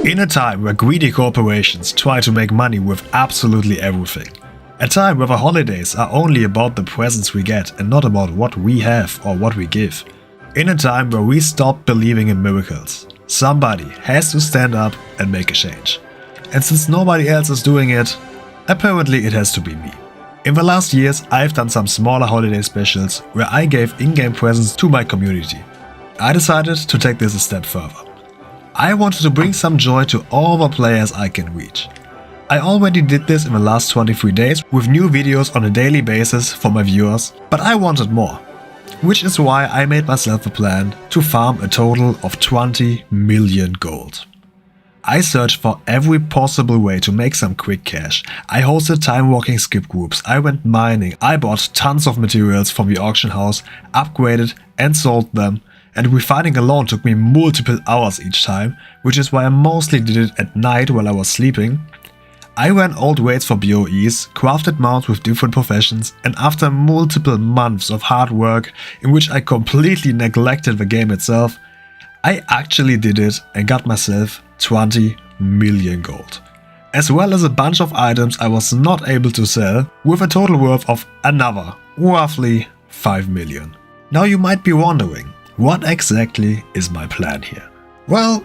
In a time where greedy corporations try to make money with absolutely everything. A time where the holidays are only about the presents we get and not about what we have or what we give. In a time where we stop believing in miracles. Somebody has to stand up and make a change. And since nobody else is doing it, apparently it has to be me. In the last years, I've done some smaller holiday specials where I gave in-game presents to my community. I decided to take this a step further. I wanted to bring some joy to all the players I can reach. I already did this in the last 23 days with new videos on a daily basis for my viewers, but I wanted more. Which is why I made myself a plan to farm a total of 20 million gold. I searched for every possible way to make some quick cash. I hosted time-walking skip groups, I went mining, I bought tons of materials from the auction house, upgraded and sold them, and refining alone took me multiple hours each time, which is why I mostly did it at night while I was sleeping. I ran old raids for BOEs, crafted mounts with different professions, and after multiple months of hard work in which I completely neglected the game itself, I actually did it and got myself 20 million gold. As well as a bunch of items I was not able to sell, with a total worth of another, roughly 5 million. Now you might be wondering, what exactly is my plan here? Well,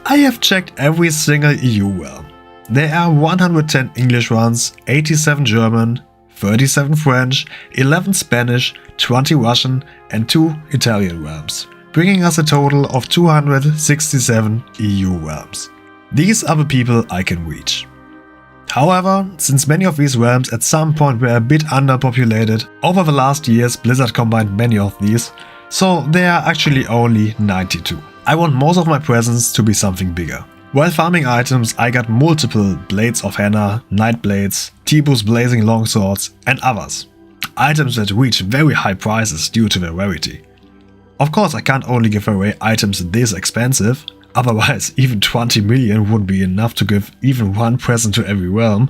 I have checked every single EU realm. There are 110 English ones, 87 German, 37 French, 11 Spanish, 20 Russian and 2 Italian realms, bringing us a total of 267 EU realms. These are the people I can reach. However, since many of these realms at some point were a bit underpopulated, over the last years Blizzard combined many of these, so there are actually only 92. I want most of my presents to be something bigger. While farming items, I got multiple Blades of Henna, Night Blades, T-Boo's Blazing Longswords and others. Items that reach very high prices due to their rarity. Of course, I can't only give away items this expensive, otherwise even 20 million wouldn't be enough to give even one present to every realm.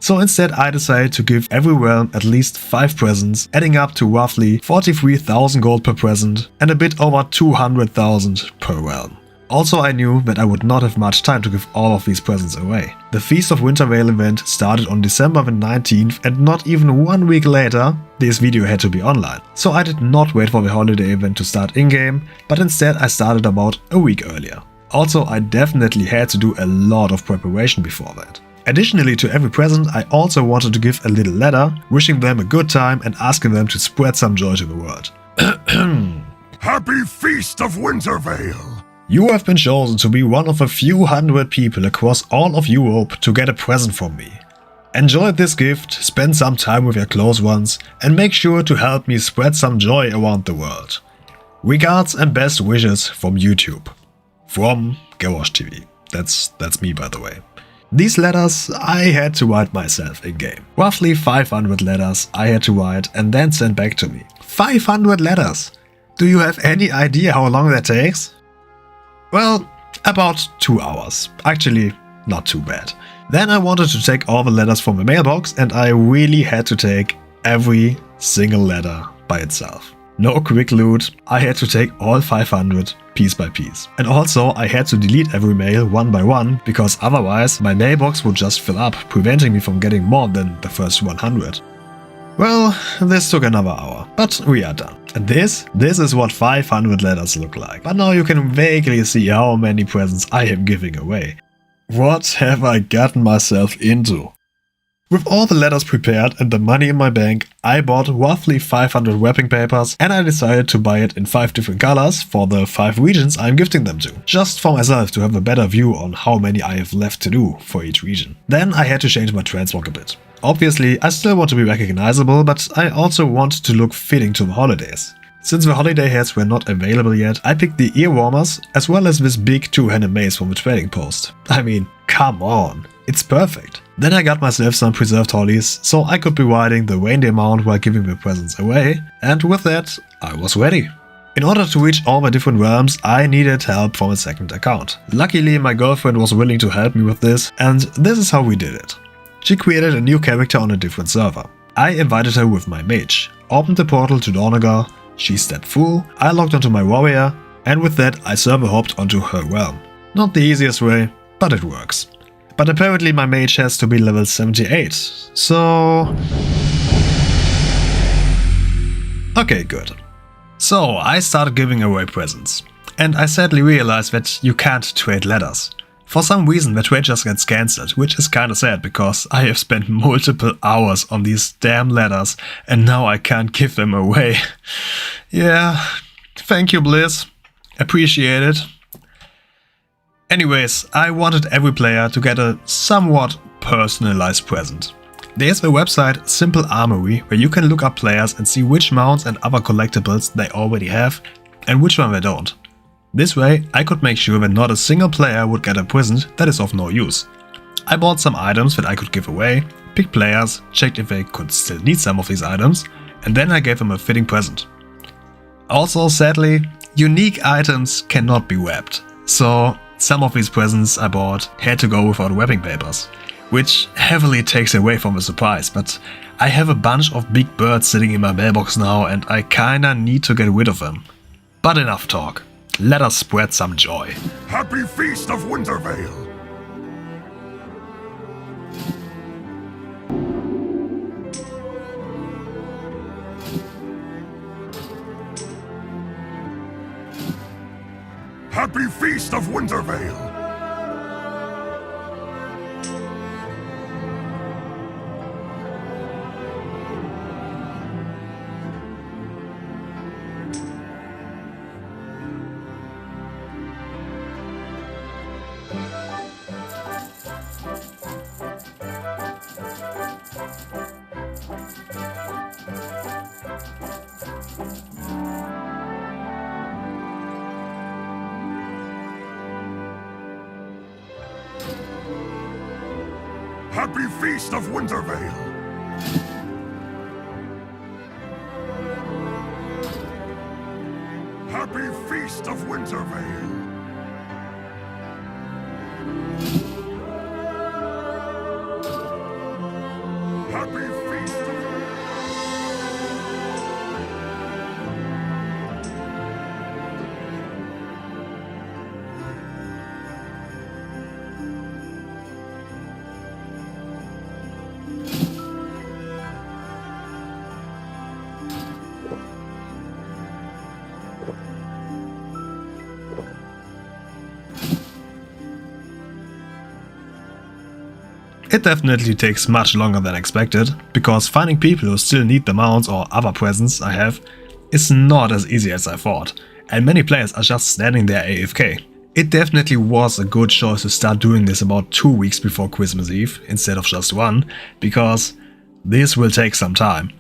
So instead I decided to give every realm at least 5 presents, adding up to roughly 43,000 gold per present and a bit over 200,000 per realm. Also, I knew that I would not have much time to give all of these presents away. The Feast of Winter Veil event started on December the 19th and not even 1 week later, this video had to be online. So I did not wait for the holiday event to start in-game, but instead I started about a week earlier. Also, I definitely had to do a lot of preparation before that. Additionally to every present, I also wanted to give a little letter, wishing them a good time and asking them to spread some joy to the world. Happy Feast of Winter Veil! You have been chosen to be one of a few hundred people across all of Europe to get a present from me. Enjoy this gift, spend some time with your close ones, and make sure to help me spread some joy around the world. Regards and best wishes from YouTube. From Garage TV. That's me, by the way. These letters I had to write myself in-game. Roughly 500 letters I had to write and then send back to me. 500 letters! Do you have any idea how long that takes? Well, about 2 hours. Actually, not too bad. Then I wanted to take all the letters from the mailbox and I really had to take every single letter by itself. No quick loot, I had to take all 500 piece by piece. And also I had to delete every mail one by one because otherwise my mailbox would just fill up, preventing me from getting more than the first 100. Well, this took another hour, but we are done. And this is what 500 letters look like. But now you can vaguely see how many presents I am giving away. What have I gotten myself into? With all the letters prepared and the money in my bank, I bought roughly 500 wrapping papers and I decided to buy it in 5 different colors for the 5 regions I'm gifting them to. Just for myself to have a better view on how many I have left to do for each region. Then I had to change my transmog a bit. Obviously, I still want to be recognizable, but I also want to look fitting to the holidays. Since the holiday hats were not available yet, I picked the ear warmers as well as this big 2-handed mace from the trading post. I mean, come on, it's perfect. Then I got myself some preserved hollies, so I could be riding the reindeer mount while giving the presents away, and with that, I was ready. In order to reach all the different realms, I needed help from a second account. Luckily, my girlfriend was willing to help me with this, and this is how we did it. She created a new character on a different server. I invited her with my mage, opened the portal to Dornagar, she stepped through, I logged onto my warrior, and with that I server hopped onto her realm. Not the easiest way, but it works. But apparently my mage has to be level 78, so... Okay, good. So I started giving away presents, and I sadly realized that you can't trade letters. For some reason the trade just gets cancelled, which is kinda sad because I have spent multiple hours on these damn letters and now I can't give them away. Yeah, thank you Blizz, appreciate it. Anyways, I wanted every player to get a somewhat personalized present. There's a website, Simple Armory, where you can look up players and see which mounts and other collectibles they already have and which one they don't. This way, I could make sure that not a single player would get a present that is of no use. I bought some items that I could give away, picked players, checked if they could still need some of these items, and then I gave them a fitting present. Also, sadly, unique items cannot be wrapped, so some of these presents I bought had to go without wrapping papers, which heavily takes away from the surprise, but I have a bunch of big birds sitting in my mailbox now and I kinda need to get rid of them. But enough talk. Let us spread some joy. Happy Feast of Wintervale! Happy Feast of Wintervale! Happy Feast of Wintervale! Happy Feast of Wintervale! Happy Feast of It definitely takes much longer than expected, because finding people who still need the mounts or other presents I have is not as easy as I thought, and many players are just standing there AFK. It definitely was a good choice to start doing this about 2 weeks before Christmas Eve instead of just 1, because this will take some time.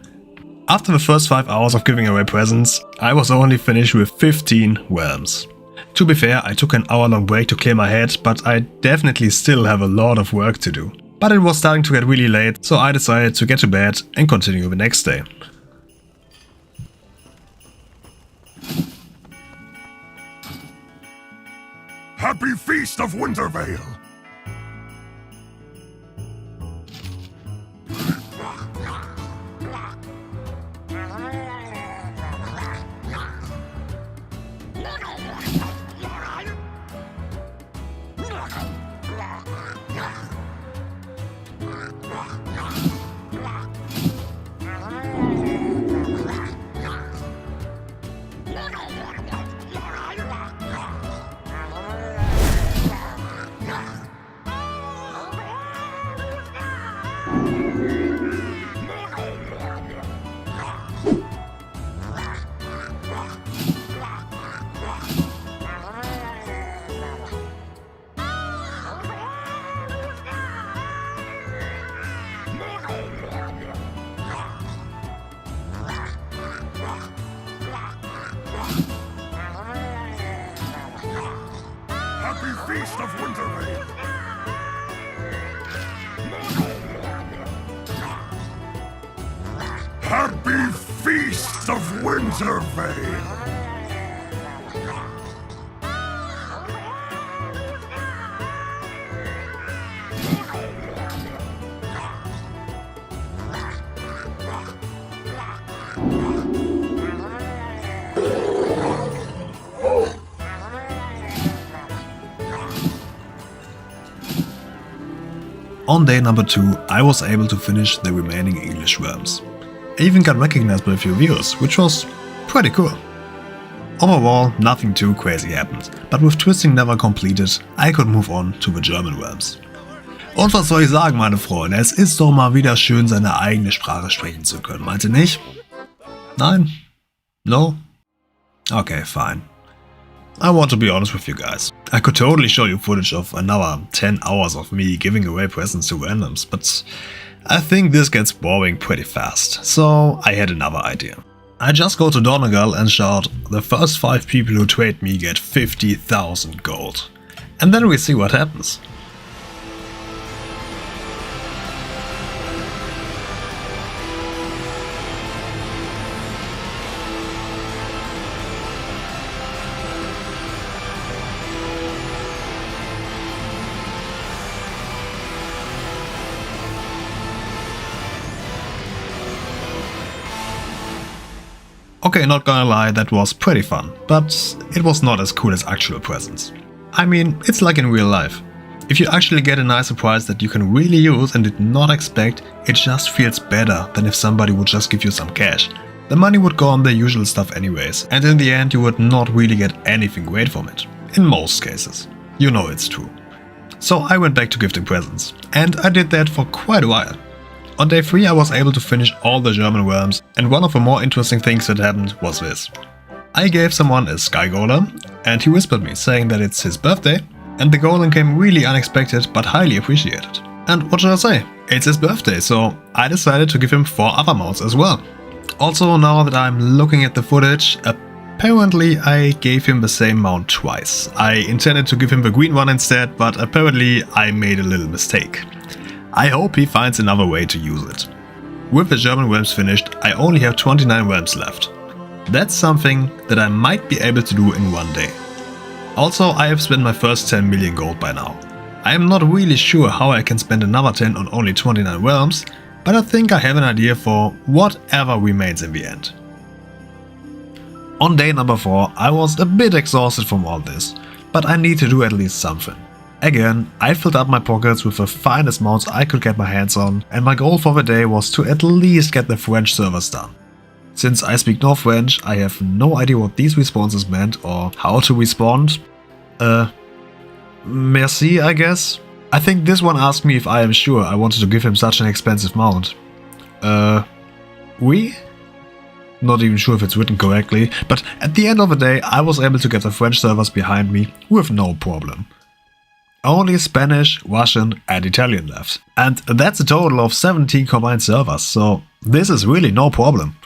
After the first 5 hours of giving away presents, I was only finished with 15 realms. To be fair, I took an hour-long break to clear my head, but I definitely still have a lot of work to do. But it was starting to get really late, so I decided to get to bed and continue the next day. Happy Feast of Wintervale! Happy Feast of Wintervale! Happy Feast of Wintervale! On day number 2, I was able to finish the remaining English realms. I even got recognized by a few viewers, which was pretty cool. Overall, nothing too crazy happened, but with Twisting never completed, I could move on to the German realms. Und was soll ich sagen, meine Freunde, es ist doch mal wieder schön, seine eigene Sprache sprechen zu können, meint ihr nicht? Nein? No? Okay, fine. I want to be honest with you guys. I could totally show you footage of another 10 hours of me giving away presents to randoms, but I think this gets boring pretty fast, so I had another idea. I just go to Donegal and shout, the first 5 people who trade me get 50,000 gold. And then we see what happens. Okay, not gonna lie, that was pretty fun, but it was not as cool as actual presents. I mean, it's like in real life. If you actually get a nice surprise that you can really use and did not expect, it just feels better than if somebody would just give you some cash. The money would go on the usual stuff anyways, and in the end you would not really get anything great from it. In most cases. You know it's true. So I went back to gifting presents, and I did that for quite a while. On day 3 I was able to finish all the German realms, and one of the more interesting things that happened was this. I gave someone a sky golem, and he whispered me saying that it's his birthday, and the golem came really unexpected but highly appreciated. And what should I say? It's his birthday, so I decided to give him 4 other mounts as well. Also, now that I'm looking at the footage, apparently I gave him the same mount twice. I intended to give him the green one instead, but apparently I made a little mistake. I hope he finds another way to use it. With the German realms finished, I only have 29 realms left. That's something that I might be able to do in one day. Also, I have spent my first 10 million gold by now. I am not really sure how I can spend another 10 on only 29 realms, but I think I have an idea for whatever remains in the end. On day number 4, I was a bit exhausted from all this, but I need to do at least something. Again, I filled up my pockets with the finest mounts I could get my hands on, and my goal for the day was to at least get the French servers done. Since I speak no French, I have no idea what these responses meant or how to respond. Merci, I guess? I think this one asked me if I am sure I wanted to give him such an expensive mount. Oui? Not even sure if it's written correctly, but at the end of the day I was able to get the French servers behind me with no problem. Only Spanish, Russian and Italian left. And that's a total of 17 combined servers, so this is really no problem.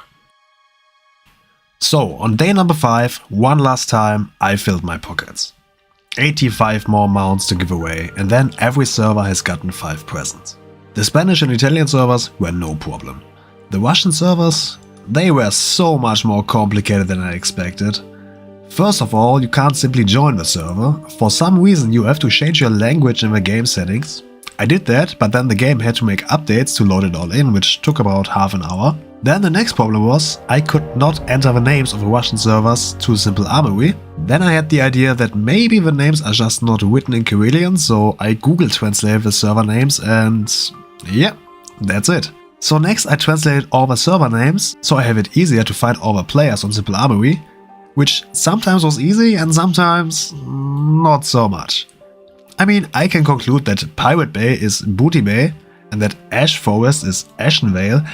So, on day number 5, one last time, I filled my pockets. 85 more mounts to give away, and then every server has gotten 5 presents. The Spanish and Italian servers were no problem. The Russian servers, they were so much more complicated than I expected. First of all, you can't simply join the server. For some reason you have to change your language in the game settings. I did that, but then the game had to make updates to load it all in, which took about half an hour. Then the next problem was, I could not enter the names of the Russian servers to Simple Armory. Then I had the idea that maybe the names are just not written in Karelian, so I Google translated the server names and yeah, that's it. So next I translated all the server names, so I have it easier to find all the players on Simple Armory, which sometimes was easy and sometimes not so much. I mean, I can conclude that Pirate Bay is Booty Bay and that Ash Forest is Ashenvale,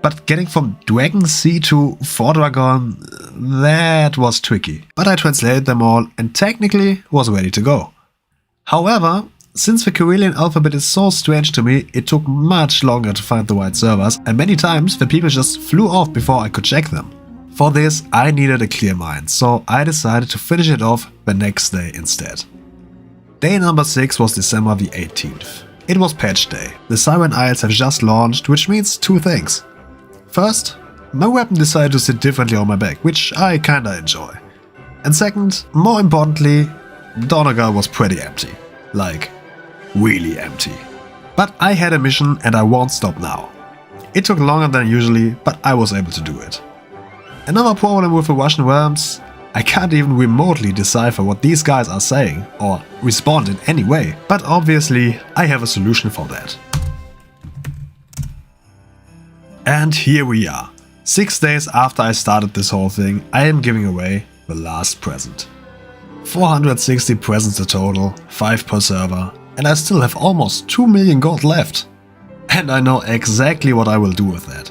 but getting from Dragon Sea to Fordragon, that was tricky. But I translated them all and technically was ready to go. However, since the Karelian alphabet is so strange to me, it took much longer to find the right servers, and many times the people just flew off before I could check them. For this, I needed a clear mind, so I decided to finish it off the next day instead. Day number 6 was December the 18th. It was patch day. The Siren Isles have just launched, which means 2 things. First, my weapon decided to sit differently on my back, which I kinda enjoy. And second, more importantly, Donegal was pretty empty. Like, really empty. But I had a mission and I won't stop now. It took longer than usually, but I was able to do it. Another problem with the Russian realms, I can't even remotely decipher what these guys are saying or respond in any way, but obviously I have a solution for that. And here we are. 6 days after I started this whole thing, I am giving away the last present. 460 presents in total, 5 per server, and I still have almost 2 million gold left. And I know exactly what I will do with that.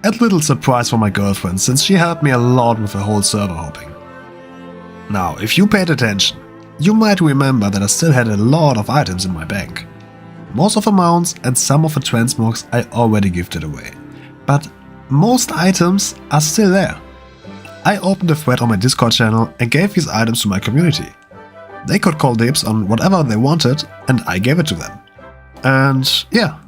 A little surprise for my girlfriend, since she helped me a lot with the whole server hopping. Now, if you paid attention, you might remember that I still had a lot of items in my bank. Most of the mounts and some of the transmogs I already gifted away. But most items are still there. I opened a thread on my Discord channel and gave these items to my community. They could call dibs on whatever they wanted and I gave it to them. And yeah,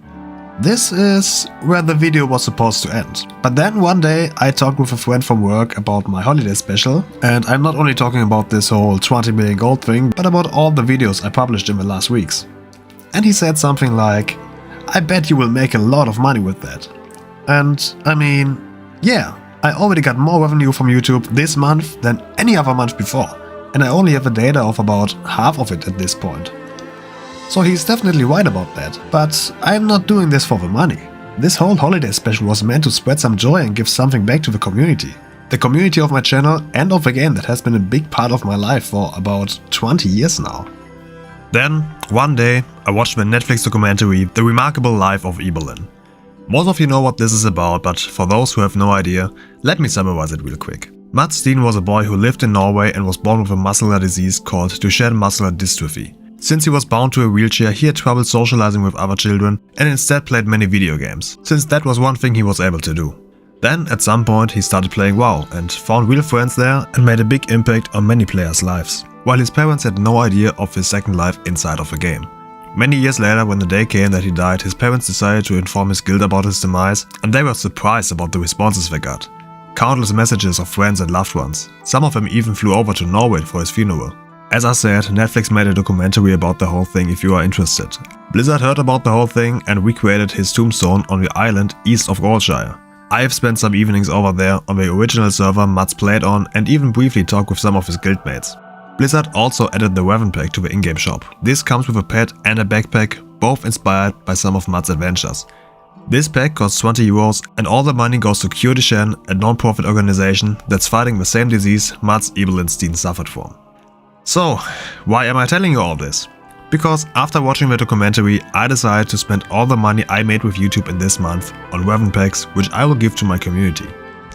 this is where the video was supposed to end. But then one day I talked with a friend from work about my holiday special, and I'm not only talking about this whole 20 million gold thing, but about all the videos I published in the last weeks. And he said something like, I bet you will make a lot of money with that. And I mean, yeah, I already got more revenue from YouTube this month than any other month before, and I only have the data of about half of it at this point. So he's definitely right about that, but I'm not doing this for the money. This whole holiday special was meant to spread some joy and give something back to the community. The community of my channel and of the game that has been a big part of my life for about 20 years now. Then, one day, I watched the Netflix documentary The Remarkable Life of Ibelin. Most of you know what this is about, but for those who have no idea, let me summarize it real quick. Mats Steen was a boy who lived in Norway and was born with a muscular disease called Duchenne muscular dystrophy. Since he was bound to a wheelchair, he had trouble socializing with other children and instead played many video games, since that was one thing he was able to do. Then, at some point, he started playing WoW and found real friends there and made a big impact on many players' lives, while his parents had no idea of his second life inside of the game. Many years later, when the day came that he died, his parents decided to inform his guild about his demise, and they were surprised about the responses they got. Countless messages of friends and loved ones. Some of them even flew over to Norway for his funeral. As I said, Netflix made a documentary about the whole thing if you are interested. Blizzard heard about the whole thing and recreated his tombstone on the island east of Goldshire. I have spent some evenings over there on the original server Mats played on and even briefly talked with some of his guildmates. Blizzard also added the weapon pack to the in-game shop. This comes with a pet and a backpack, both inspired by some of Mats' adventures. This pack costs 20 euros and all the money goes to Cure Duchenne, a non-profit organization that's fighting the same disease Mats Ibelin Steen suffered from. So, why am I telling you all this? Because after watching the documentary, I decided to spend all the money I made with YouTube in this month on weapon packs, which I will give to my community.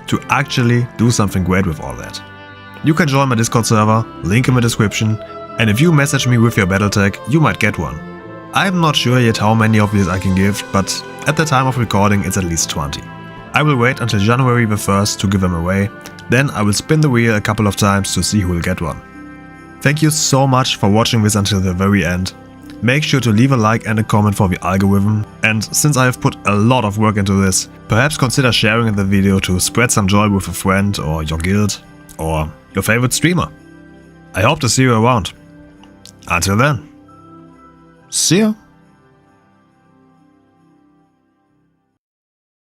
To actually do something great with all that. You can join my Discord server, link in the description, and if you message me with your battle tag, you might get one. I'm not sure yet how many of these I can give, but at the time of recording it's at least 20. I will wait until January the 1st to give them away, then I will spin the wheel a couple of times to see who will get one. Thank you so much for watching this until the very end. Make sure to leave a like and a comment for the algorithm, and since I have put a lot of work into this, perhaps consider sharing the video to spread some joy with a friend or your guild, or your favorite streamer. I hope to see you around. Until then, see ya!